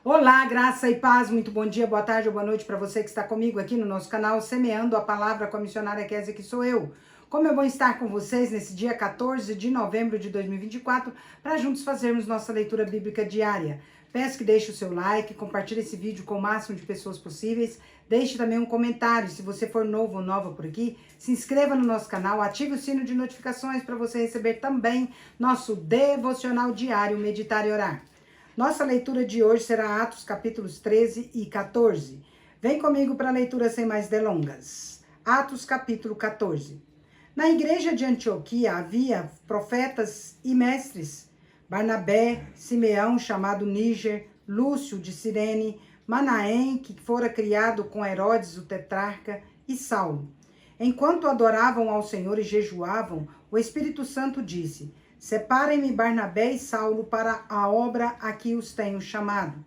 Olá, graça e paz, muito bom dia, boa tarde ou boa noite para você que está comigo aqui no nosso canal Semeando a Palavra com a missionária Kézia, que sou eu. Como eu vou estar com vocês nesse dia 14 de novembro de 2024 para juntos fazermos nossa leitura bíblica diária. Peço que deixe o seu like, compartilhe esse vídeo com o máximo de pessoas possíveis, deixe também um comentário. Se você for novo ou nova por aqui, se inscreva no nosso canal, ative o sino de notificações para você receber também nosso devocional diário Meditar e Orar. Nossa leitura de hoje será Atos capítulos 13 e 14. Vem comigo para a leitura sem mais delongas. Atos capítulo 14. Na igreja de Antioquia havia profetas e mestres: Barnabé, Simeão, chamado Níger, Lúcio de Cirene, Manaém, que fora criado com Herodes o tetrarca, e Saulo. Enquanto adoravam ao Senhor e jejuavam, o Espírito Santo disse: Separem-me Barnabé e Saulo para a obra a que os tenho chamado.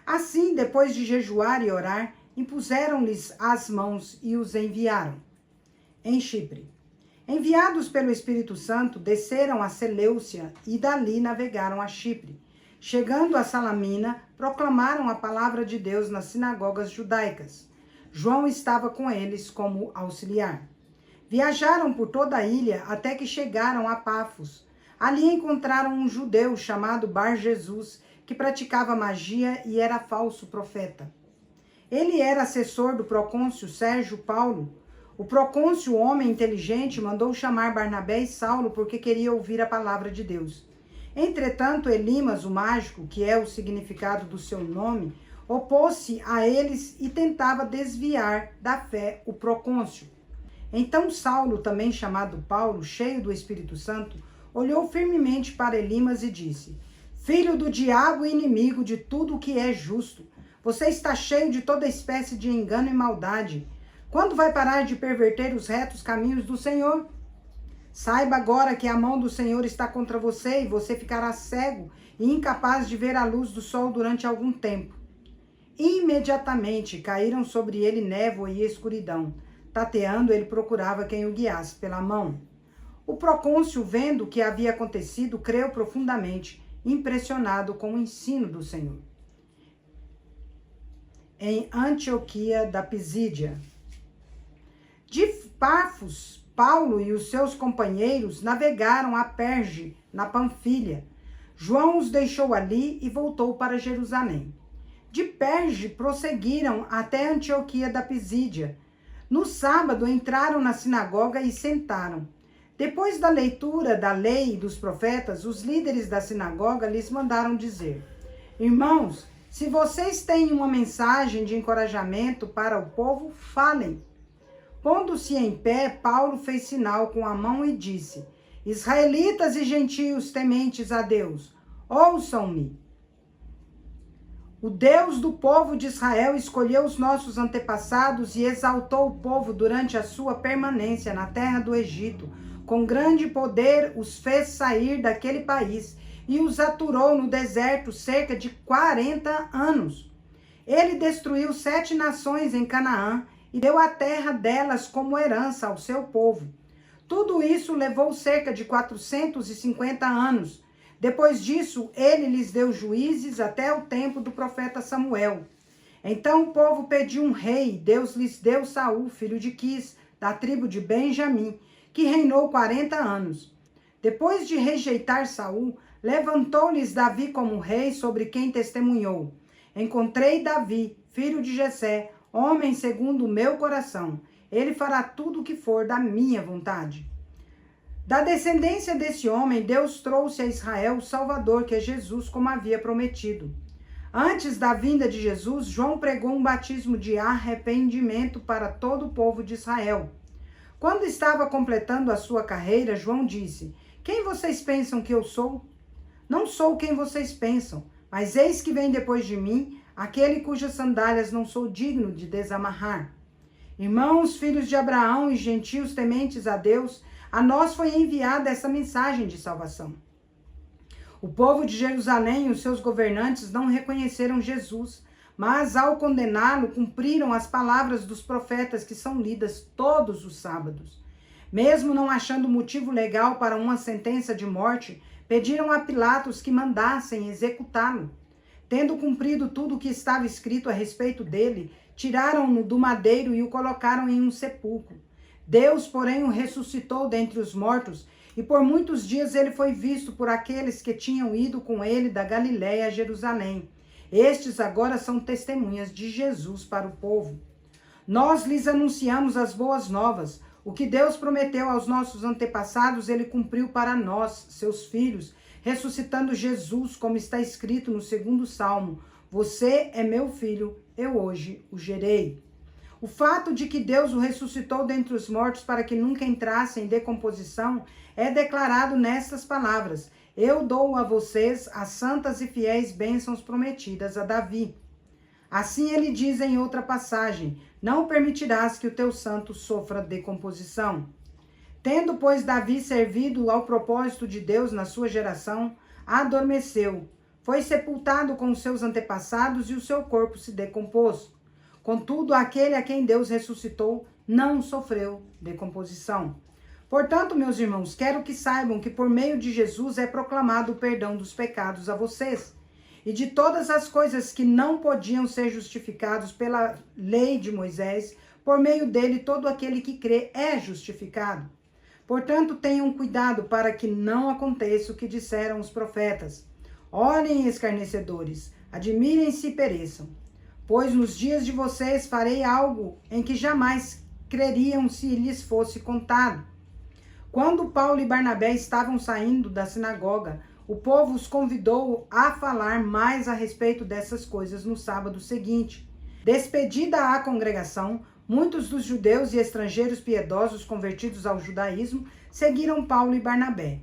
Assim, depois de jejuar e orar, impuseram-lhes as mãos e os enviaram. Em Chipre. Enviados pelo Espírito Santo, desceram a Seleucia e dali navegaram a Chipre. Chegando a Salamina, proclamaram a palavra de Deus nas sinagogas judaicas. João estava com eles como auxiliar. Viajaram por toda a ilha até que chegaram a Pafos. Ali encontraram um judeu chamado Bar-Jesus, que praticava magia e era falso profeta. Ele era assessor do procônsul Sérgio Paulo. O procônsul, homem inteligente, mandou chamar Barnabé e Saulo porque queria ouvir a palavra de Deus. Entretanto, Elimas, o mágico, que é o significado do seu nome, opôs-se a eles e tentava desviar da fé o procônsul. Então Saulo, também chamado Paulo, cheio do Espírito Santo, olhou firmemente para Elimas e disse: Filho do diabo e inimigo de tudo o que é justo, você está cheio de toda espécie de engano e maldade. Quando vai parar de perverter os retos caminhos do Senhor? Saiba agora que a mão do Senhor está contra você e você ficará cego e incapaz de ver a luz do sol durante algum tempo. Imediatamente caíram sobre ele névoa e escuridão. Tateando, ele procurava quem o guiasse pela mão. O procônsul, vendo o que havia acontecido, creu profundamente, impressionado com o ensino do Senhor. Em Antioquia da Pisídia. De Pafos, Paulo e os seus companheiros navegaram a Perge, na Panfilha. João os deixou ali e voltou para Jerusalém. De Perge prosseguiram até Antioquia da Pisídia. No sábado entraram na sinagoga e sentaram. Depois da leitura da lei e dos profetas, os líderes da sinagoga lhes mandaram dizer: Irmãos, se vocês têm uma mensagem de encorajamento para o povo, falem. Pondo-se em pé, Paulo fez sinal com a mão e disse: Israelitas e gentios tementes a Deus, ouçam-me. O Deus do povo de Israel escolheu os nossos antepassados e exaltou o povo durante a sua permanência na terra do Egito. Com grande poder os fez sair daquele país e os aturou no deserto cerca de 40 anos. Ele destruiu 7 nações em Canaã e deu a terra delas como herança ao seu povo. Tudo isso levou cerca de 450 anos. Depois disso, ele lhes deu juízes até o tempo do profeta Samuel. Então o povo pediu um rei, Deus lhes deu Saul, filho de Quis, da tribo de Benjamim, que reinou 40 anos. Depois de rejeitar Saul, levantou-lhes Davi como rei, sobre quem testemunhou: Encontrei Davi, filho de Jessé, homem segundo o meu coração. Ele fará tudo o que for da minha vontade. Da descendência desse homem, Deus trouxe a Israel o Salvador, que é Jesus, como havia prometido. Antes da vinda de Jesus, João pregou um batismo de arrependimento para todo o povo de Israel. Quando estava completando a sua carreira, João disse: Quem vocês pensam que eu sou? Não sou quem vocês pensam, mas eis que vem depois de mim aquele cujas sandálias não sou digno de desamarrar. Irmãos, filhos de Abraão e gentios tementes a Deus, a nós foi enviada essa mensagem de salvação. O povo de Jerusalém e os seus governantes não reconheceram Jesus, mas ao condená-lo, cumpriram as palavras dos profetas que são lidas todos os sábados. Mesmo não achando motivo legal para uma sentença de morte, pediram a Pilatos que mandassem executá-lo. Tendo cumprido tudo o que estava escrito a respeito dele, tiraram-no do madeiro e o colocaram em um sepulcro. Deus, porém, o ressuscitou dentre os mortos, e por muitos dias ele foi visto por aqueles que tinham ido com ele da Galiléia a Jerusalém. Estes agora são testemunhas de Jesus para o povo. Nós lhes anunciamos as boas novas. O que Deus prometeu aos nossos antepassados, ele cumpriu para nós, seus filhos, ressuscitando Jesus, como está escrito no 2º Salmo: Você é meu filho, eu hoje o gerei. O fato de que Deus o ressuscitou dentre os mortos para que nunca entrasse em decomposição é declarado nestas palavras: Eu dou a vocês as santas e fiéis bênçãos prometidas a Davi. Assim ele diz em outra passagem: Não permitirás que o teu santo sofra decomposição. Tendo, pois, Davi servido ao propósito de Deus na sua geração, adormeceu, foi sepultado com os seus antepassados e o seu corpo se decompôs. Contudo, aquele a quem Deus ressuscitou não sofreu decomposição. Portanto, meus irmãos, quero que saibam que por meio de Jesus é proclamado o perdão dos pecados a vocês. E de todas as coisas que não podiam ser justificados pela lei de Moisés, por meio dele todo aquele que crê é justificado. Portanto, tenham cuidado para que não aconteça o que disseram os profetas. Olhem, escarnecedores, admirem-se e pereçam. Pois nos dias de vocês farei algo em que jamais creriam se lhes fosse contado. Quando Paulo e Barnabé estavam saindo da sinagoga, o povo os convidou a falar mais a respeito dessas coisas no sábado seguinte. Despedida a congregação, muitos dos judeus e estrangeiros piedosos convertidos ao judaísmo seguiram Paulo e Barnabé.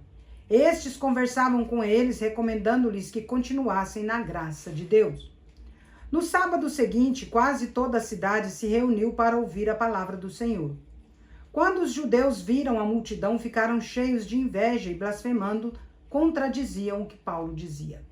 Estes conversavam com eles, recomendando-lhes que continuassem na graça de Deus. No sábado seguinte, quase toda a cidade se reuniu para ouvir a palavra do Senhor. Quando os judeus viram a multidão, ficaram cheios de inveja e, blasfemando, contradiziam o que Paulo dizia.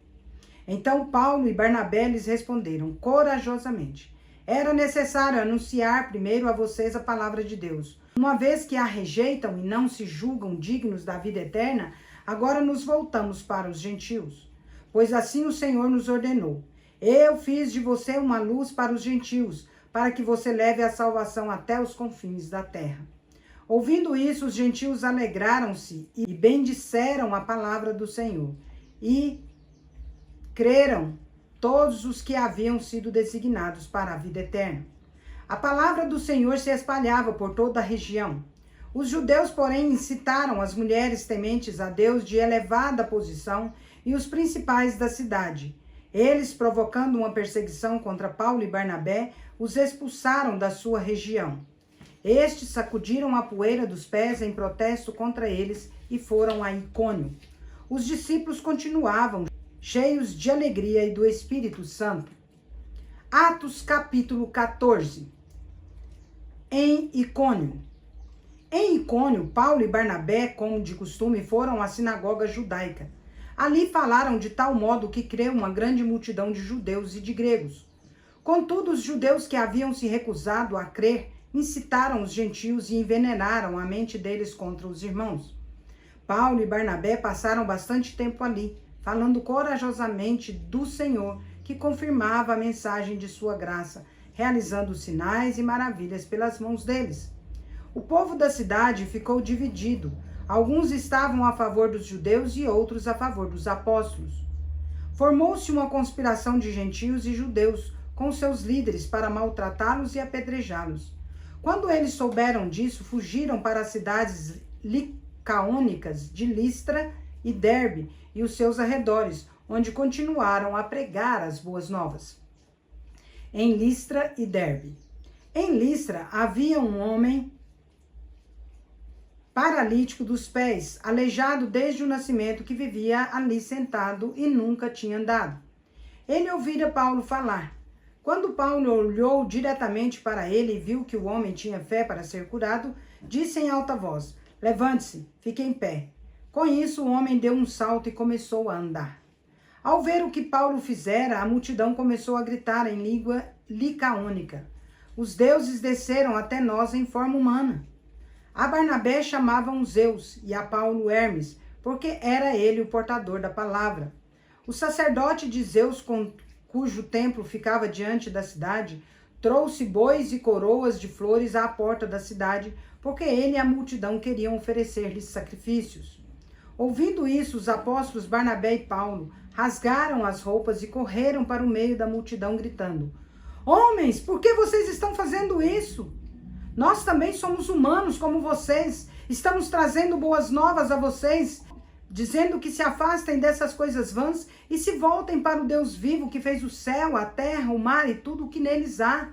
Então Paulo e Barnabé lhes responderam corajosamente: Era necessário anunciar primeiro a vocês a palavra de Deus. Uma vez que a rejeitam e não se julgam dignos da vida eterna, agora nos voltamos para os gentios. Pois assim o Senhor nos ordenou: Eu fiz de você uma luz para os gentios, para que você leve a salvação até os confins da terra. Ouvindo isso, os gentios alegraram-se e bendisseram a palavra do Senhor. E creram todos os que haviam sido designados para a vida eterna. A palavra do Senhor se espalhava por toda a região. Os judeus, porém, incitaram as mulheres tementes a Deus de elevada posição e os principais da cidade. Eles, provocando uma perseguição contra Paulo e Barnabé, os expulsaram da sua região. Estes sacudiram a poeira dos pés em protesto contra eles e foram a Icônio. Os discípulos continuavam cheios de alegria e do Espírito Santo. Atos capítulo 14. Em Icônio. Em Icônio, Paulo e Barnabé, como de costume, foram à sinagoga judaica. Ali falaram de tal modo que creu uma grande multidão de judeus e de gregos. Contudo, os judeus que haviam se recusado a crer incitaram os gentios e envenenaram a mente deles contra os irmãos. Paulo e Barnabé passaram bastante tempo ali, falando corajosamente do Senhor, que confirmava a mensagem de sua graça, realizando sinais e maravilhas pelas mãos deles. O povo da cidade ficou dividido. Alguns estavam a favor dos judeus e outros a favor dos apóstolos. Formou-se uma conspiração de gentios e judeus com seus líderes para maltratá-los e apedrejá-los. Quando eles souberam disso, fugiram para as cidades licaônicas de Listra e Derbe e os seus arredores, onde continuaram a pregar as boas novas. Em Listra e Derbe. Em Listra havia um homem paralítico dos pés, aleijado desde o nascimento, que vivia ali sentado e nunca tinha andado. Ele ouvira Paulo falar. Quando Paulo olhou diretamente para ele e viu que o homem tinha fé para ser curado, disse em alta voz: Levante-se, fique em pé. Com isso, o homem deu um salto e começou a andar. Ao ver o que Paulo fizera, a multidão começou a gritar em língua licaônica: Os deuses desceram até nós em forma humana. A Barnabé chamavam Zeus e a Paulo Hermes, porque era ele o portador da palavra. O sacerdote de Zeus, cujo templo ficava diante da cidade, trouxe bois e coroas de flores à porta da cidade, porque ele e a multidão queriam oferecer-lhes sacrifícios. Ouvindo isso, os apóstolos Barnabé e Paulo rasgaram as roupas e correram para o meio da multidão, gritando: Homens, por que vocês estão fazendo isso? Nós também somos humanos como vocês. Estamos trazendo boas novas a vocês, dizendo que se afastem dessas coisas vãs e se voltem para o Deus vivo que fez o céu, a terra, o mar e tudo o que neles há.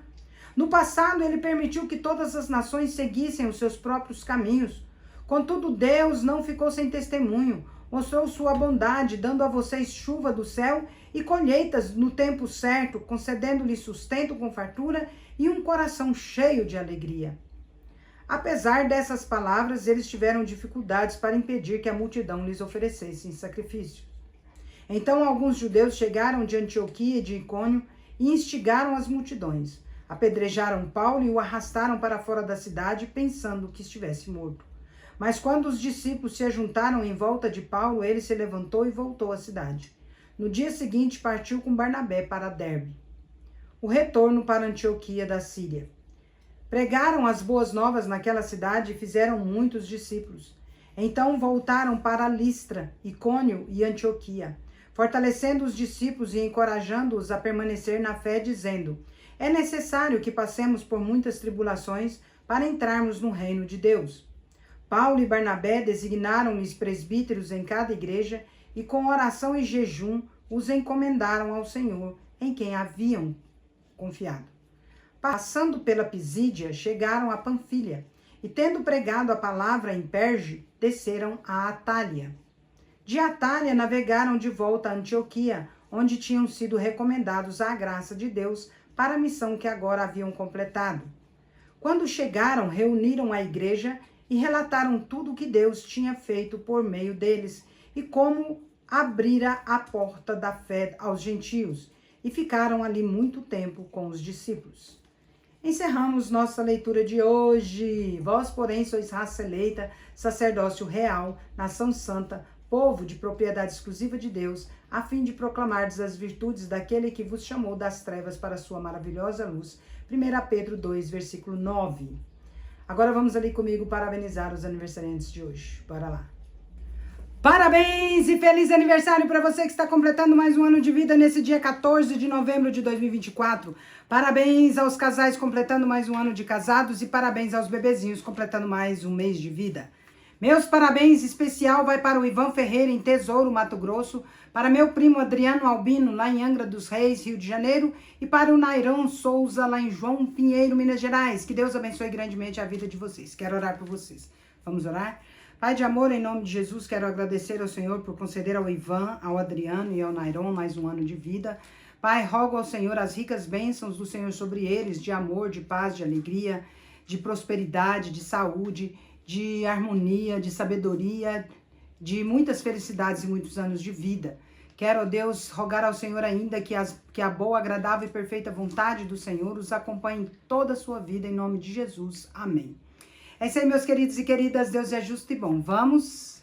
No passado, ele permitiu que todas as nações seguissem os seus próprios caminhos. Contudo, Deus não ficou sem testemunho. Mostrou sua bondade, dando a vocês chuva do céu e colheitas no tempo certo, concedendo-lhes sustento com fartura e um coração cheio de alegria. Apesar dessas palavras, eles tiveram dificuldades para impedir que a multidão lhes oferecesse sacrifício. Então alguns judeus chegaram de Antioquia e de Icônio e instigaram as multidões. Apedrejaram Paulo e o arrastaram para fora da cidade, pensando que estivesse morto. Mas quando os discípulos se ajuntaram em volta de Paulo, ele se levantou e voltou à cidade. No dia seguinte, partiu com Barnabé para Derbe. O retorno para Antioquia da Síria. Pregaram as boas novas naquela cidade e fizeram muitos discípulos. Então voltaram para Listra, Icônio e Antioquia, fortalecendo os discípulos e encorajando-os a permanecer na fé, dizendo: é necessário que passemos por muitas tribulações para entrarmos no reino de Deus. Paulo e Barnabé designaram-lhes presbíteros em cada igreja e com oração e jejum os encomendaram ao Senhor, em quem haviam confiado. Passando pela Pisídia, chegaram a Panfilha e, tendo pregado a palavra em Perge, desceram a Atália. De Atália navegaram de volta a Antioquia, onde tinham sido recomendados à graça de Deus para a missão que agora haviam completado. Quando chegaram, reuniram a igreja e relataram tudo o que Deus tinha feito por meio deles e como abrira a porta da fé aos gentios, e ficaram ali muito tempo com os discípulos. Encerramos nossa leitura de hoje. Vós, porém, sois raça eleita, sacerdócio real, nação santa, povo de propriedade exclusiva de Deus, a fim de proclamardes as virtudes daquele que vos chamou das trevas para a sua maravilhosa luz. 1 Pedro 2, versículo 9. Agora vamos ali comigo parabenizar os aniversariantes de hoje. Bora lá. Parabéns e feliz aniversário para você que está completando mais um ano de vida nesse dia 14 de novembro de 2024. Parabéns aos casais completando mais um ano de casados e parabéns aos bebezinhos completando mais um mês de vida. Meus parabéns especial vai para o Ivan Ferreira em Tesouro, Mato Grosso, para meu primo Adriano Albino lá em Angra dos Reis, Rio de Janeiro, e para o Nairão Souza lá em João Pinheiro, Minas Gerais. Que Deus abençoe grandemente a vida de vocês. Quero orar por vocês. Vamos orar? Pai de amor, em nome de Jesus, quero agradecer ao Senhor por conceder ao Ivan, ao Adriano e ao Nairon mais um ano de vida. Pai, rogo ao Senhor as ricas bênçãos do Senhor sobre eles, de amor, de paz, de alegria, de prosperidade, de saúde, de harmonia, de sabedoria, de muitas felicidades e muitos anos de vida. Quero, ó Deus, rogar ao Senhor ainda que a boa, agradável e perfeita vontade do Senhor os acompanhe em toda a sua vida, em nome de Jesus. Amém. É isso aí, meus queridos e queridas. Deus é justo e bom. Vamos